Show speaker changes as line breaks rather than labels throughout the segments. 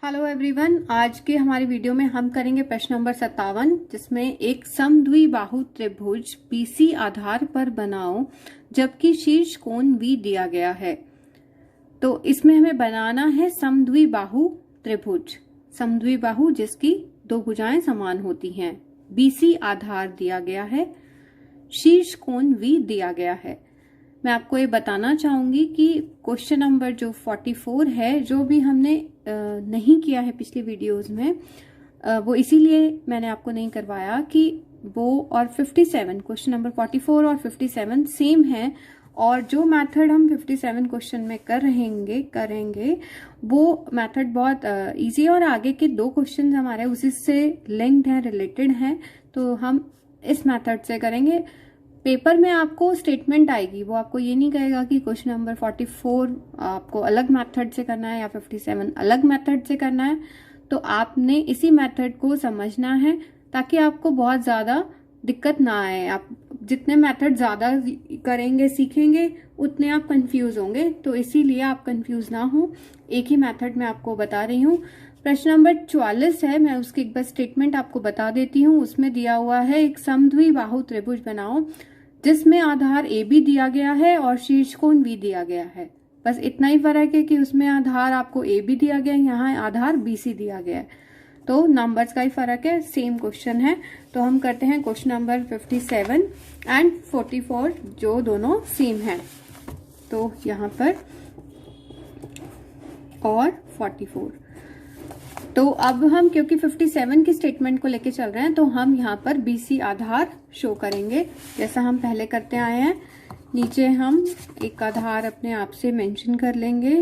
Hello everyone, आज के हमारी वीडियो में हम करेंगे प्रश्न नंबर 57, जिसमें एक समद्विबाहु त्रिभुज बीसी आधार पर बनाओ जबकि शीर्ष कोण V दिया गया है। तो इसमें हमें बनाना है समद्विबाहु त्रिभुज, समद्विबाहु जिसकी दो भुजाएं समान होती हैं। बीसी आधार दिया गया है, शीर्ष कोण V दिया गया है। मैं आपको ये बताना चाहूंगी कि क्वेश्चन नंबर जो 44 है, जो भी हमने नहीं किया है पिछली वीडियोस में, वो इसीलिए मैंने आपको नहीं करवाया कि वो और 57 क्वेश्चन नंबर 44 और 57 सेम है, और जो मेथड हम 57 क्वेश्चन में करेंगे वो मेथड बहुत इजी है, और आगे के दो क्वेश्चन हमारे उसी से लिंक्ड हैं, रिलेटेड हैं, तो हम इस मेथड से करेंगे। पेपर में आपको स्टेटमेंट आएगी, वो आपको ये नहीं कहेगा कि क्वेश्चन नंबर 44 आपको अलग मेथड से करना है या 57 अलग मेथड से करना है। तो आपने इसी मेथड को समझना है ताकि आपको बहुत ज्यादा दिक्कत ना आए। आप जितने मेथड ज्यादा करेंगे, सीखेंगे, उतने आप कंफ्यूज होंगे, तो इसीलिए आप कंफ्यूज ना हो, एक ही मेथड मैं आपको बता रही हूँ। प्रश्न नंबर 44 है, मैं उसकी एक बार स्टेटमेंट आपको बता देती हूँ। उसमें दिया हुआ है एक समद्विबाहु त्रिभुज बनाओ जिसमें आधार AB दिया गया है और शीर्ष कोण V दिया गया है। बस इतना ही फर्क है कि उसमें आधार आपको AB दिया गया है, यहाँ आधार BC दिया गया है, तो नंबर्स का ही फर्क है, सेम क्वेश्चन है। तो हम करते हैं क्वेश्चन नंबर 57 एंड 44, जो दोनों सेम है। तो यहाँ पर और 44, तो अब हम क्योंकि 57 की स्टेटमेंट को लेके चल रहे हैं, तो हम यहाँ पर BC आधार शो करेंगे जैसा हम पहले करते आए हैं। नीचे हम एक आधार अपने आप से मेंशन कर लेंगे।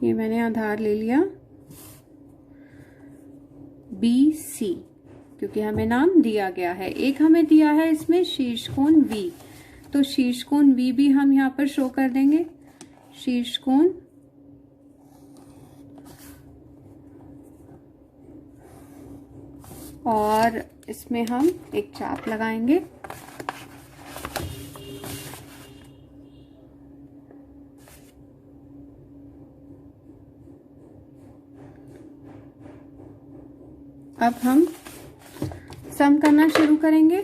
ये मैंने आधार ले लिया BC, क्योंकि हमें नाम दिया गया है। एक हमें दिया है इसमें शीर्ष कोण V, तो शीर्ष कोण V भी हम यहाँ पर शो कर देंगे। शीर्ष कोण और इसमें हम एक चाप लगाएंगे। अब हम सम करना शुरू करेंगे।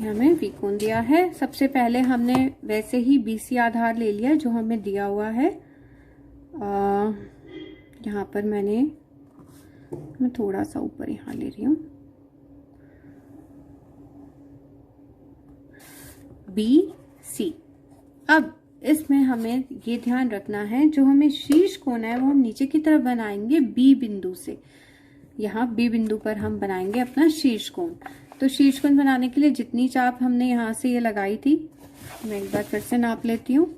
हमें V कोण दिया है। सबसे पहले हमने वैसे ही BC आधार ले लिया जो हमें दिया हुआ है। यहाँ पर मैं थोड़ा सा ऊपर यहाँ ले रही हूँ, BC। अब इसमें हमें ये ध्यान रखना है, जो हमें शीर्ष कोण है वो हम नीचे की तरफ बनाएंगे B बिंदु से। यहाँ B बिंदु पर हम बनाएंगे अपना शीर्ष कोण। तो शीर्ष कोण बनाने के लिए जितनी चाप हमने यहाँ से ये लगाई थी, मैं एक बार फिर से नाप लेती हूँ।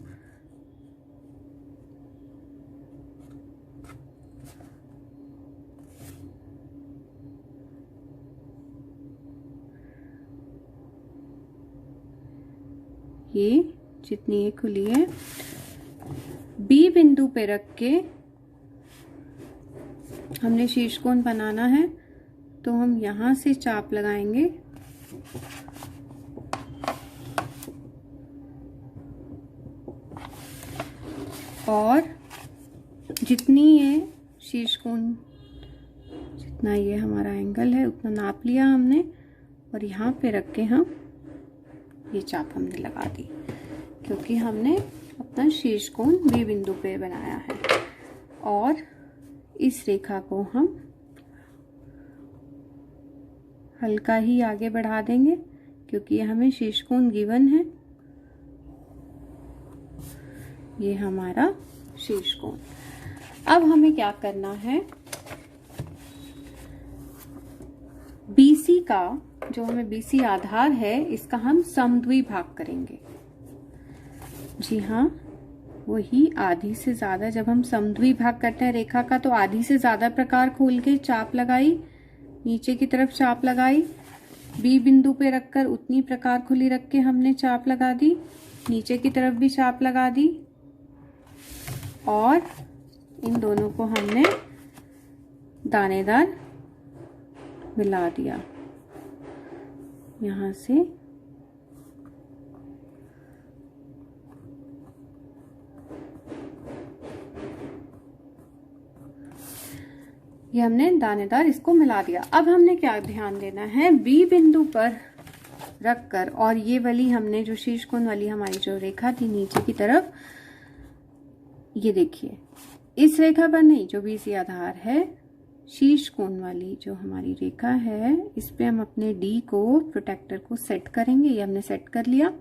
ये जितनी ये खुली है, B बिंदु पे रख के हमने शीर्ष कोण बनाना है, तो हम यहां से चाप लगाएंगे और जितनी ये शीर्ष कोण, जितना ये हमारा एंगल है उतना नाप लिया हमने, और यहाँ पे रख के हम ये चाप हमने लगा दी, क्योंकि हमने अपना शीर्ष कोण B बिंदु पे बनाया है। और इस रेखा को हम हल्का ही आगे बढ़ा देंगे, क्योंकि ये हमें शीर्ष कोण गिवन है। ये हमारा शीर्ष कोण। अब हमें क्या करना है, BC का जो हमें BC आधार है, इसका हम समद्विभाग करेंगे। जी हाँ, वही आधी से ज्यादा, जब हम समद्विभाग करते हैं रेखा का, तो आधी से ज्यादा प्रकार खोल के चाप लगाई, नीचे की तरफ चाप लगाई, B बिंदु पे रखकर उतनी प्रकार खुली रख के हमने चाप लगा दी, नीचे की तरफ भी चाप लगा दी, और इन दोनों को हमने दानेदार मिला दिया। यहाँ से ये हमने दानेदार इसको मिला दिया। अब हमने क्या ध्यान देना है, बी बिंदु पर रखकर, और ये वाली हमने जो शीर्ष कोण वाली हमारी जो रेखा थी नीचे की तरफ, ये देखिए इस रेखा पर नहीं, जो बीसी आधार है, शीर्ष कोण वाली जो हमारी रेखा है, इस पे हम अपने डी को, प्रोटेक्टर को सेट करेंगे। ये हमने सेट कर लिया।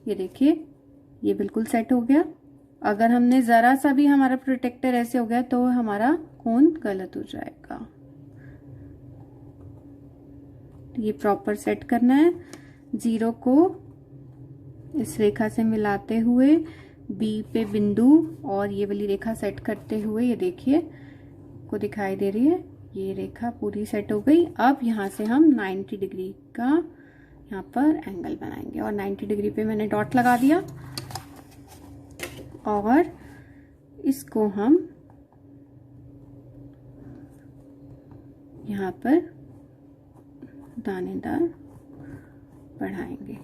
ये देखिए ये बिल्कुल सेट हो गया। अगर हमने जरा सा भी हमारा प्रोटेक्टर ऐसे हो गया तो हमारा कोण गलत हो जाएगा। ये प्रॉपर सेट करना है। 0 को इस रेखा से मिलाते हुए बी पे बिंदु और ये वाली रेखा सेट करते हुए, ये देखिए को दिखाई दे रही है, ये रेखा पूरी सेट हो गई। अब यहाँ से हम 90 डिग्री का यहाँ पर एंगल बनाएंगे और 90 डिग्री पे मैंने डॉट लगा दिया और इसको हम यहाँ पर दानेदार बढ़ाएंगे।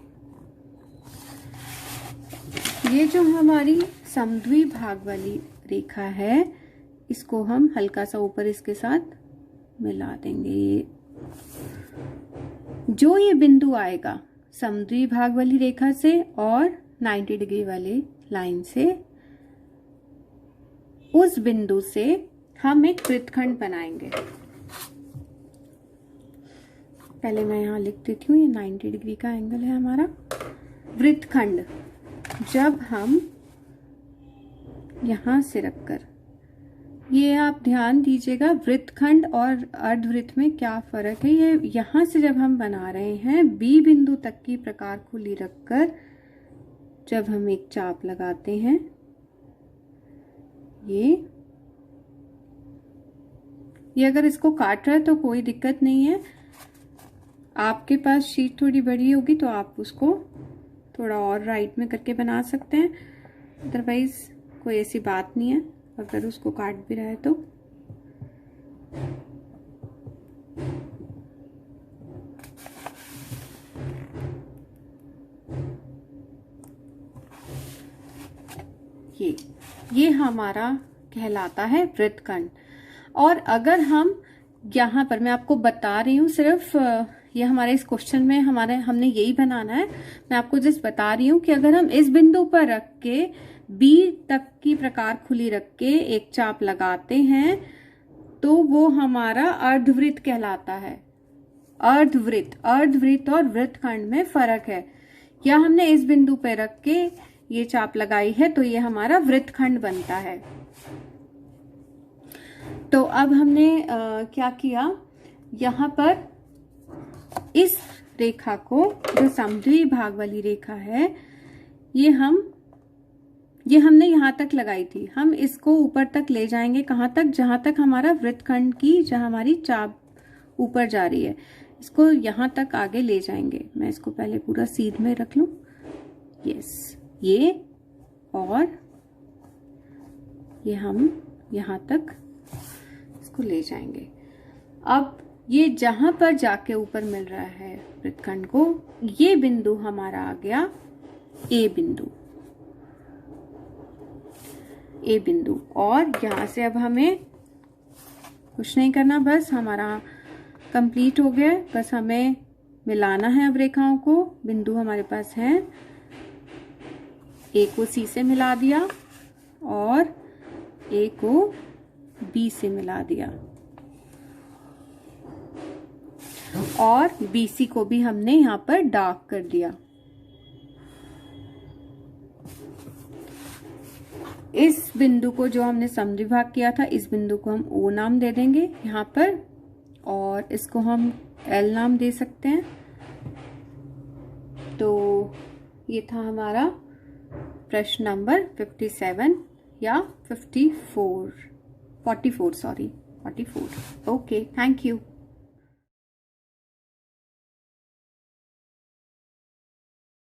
ये जो हमारी समद्विभाग वाली रेखा है, इसको हम हल्का सा ऊपर इसके साथ मिला देंगे। जो ये बिंदु आएगा समद्विभाग वाली रेखा से और 90 डिग्री वाली लाइन से, उस बिंदु से हम एक वृत्तखंड बनाएंगे। पहले मैं यहाँ लिख देती हूँ, ये 90 डिग्री का एंगल है हमारा वृत्तखंड। जब हम यहां से रखकर, ये आप ध्यान दीजिएगा वृत्तखंड और अर्धवृत्त में क्या फर्क है। ये यहां से जब हम बना रहे हैं, बी बिंदु तक की प्रकार खुली रखकर जब हम एक चाप लगाते हैं, ये अगर इसको काट रहा है तो कोई दिक्कत नहीं है। आपके पास शीट थोड़ी बड़ी होगी तो आप उसको थोड़ा और राइट में करके बना सकते हैं, अदरवाइज कोई ऐसी बात नहीं है अगर उसको काट भी रहा है तो। ये हमारा कहलाता है वृत्तखंड। और अगर हम यहाँ पर, मैं आपको बता रही हूँ सिर्फ, ये हमारे इस क्वेश्चन में हमने यही बनाना है। मैं आपको जस्ट बता रही हूँ कि अगर हम इस बिंदु पर रख के बी तक की प्रकार खुली रख के एक चाप लगाते हैं तो वो हमारा अर्धवृत्त कहलाता है। अर्धवृत्त और वृत्तखंड में फर्क है। या हमने इस बिंदु पर रख के ये चाप लगाई है तो ये हमारा वृत्तखंड बनता है। तो अब हमने क्या किया, यहाँ पर इस रेखा को, जो समद्विभाग वाली रेखा है, ये हमने यहां तक लगाई थी। हम इसको ऊपर तक ले जाएंगे, कहां तक, जहां तक हमारा वृत्तखंड की, जहां हमारी चाप ऊपर जा रही है, इसको यहां तक आगे ले जाएंगे। मैं इसको पहले पूरा सीध में रख लूं। यस, ये और ये हम यहां तक इसको ले जाएंगे। अब ये जहां पर जाके ऊपर मिल रहा है वृत्तखंड को, ये बिंदु हमारा आ गया ए बिंदु। और यहां से अब हमें कुछ नहीं करना, बस हमारा कंप्लीट हो गया। बस हमें मिलाना है अब रेखाओं को। बिंदु हमारे पास है, ए को सी से मिला दिया और ए को बी से मिला दिया, और BC को भी हमने यहाँ पर डार्क कर दिया। इस बिंदु को जो हमने समद्विभाग किया था, इस बिंदु को हम O नाम दे देंगे यहाँ पर, और इसको हम L नाम दे सकते हैं। तो ये था हमारा प्रश्न नंबर 57 या 44। Okay, thank you.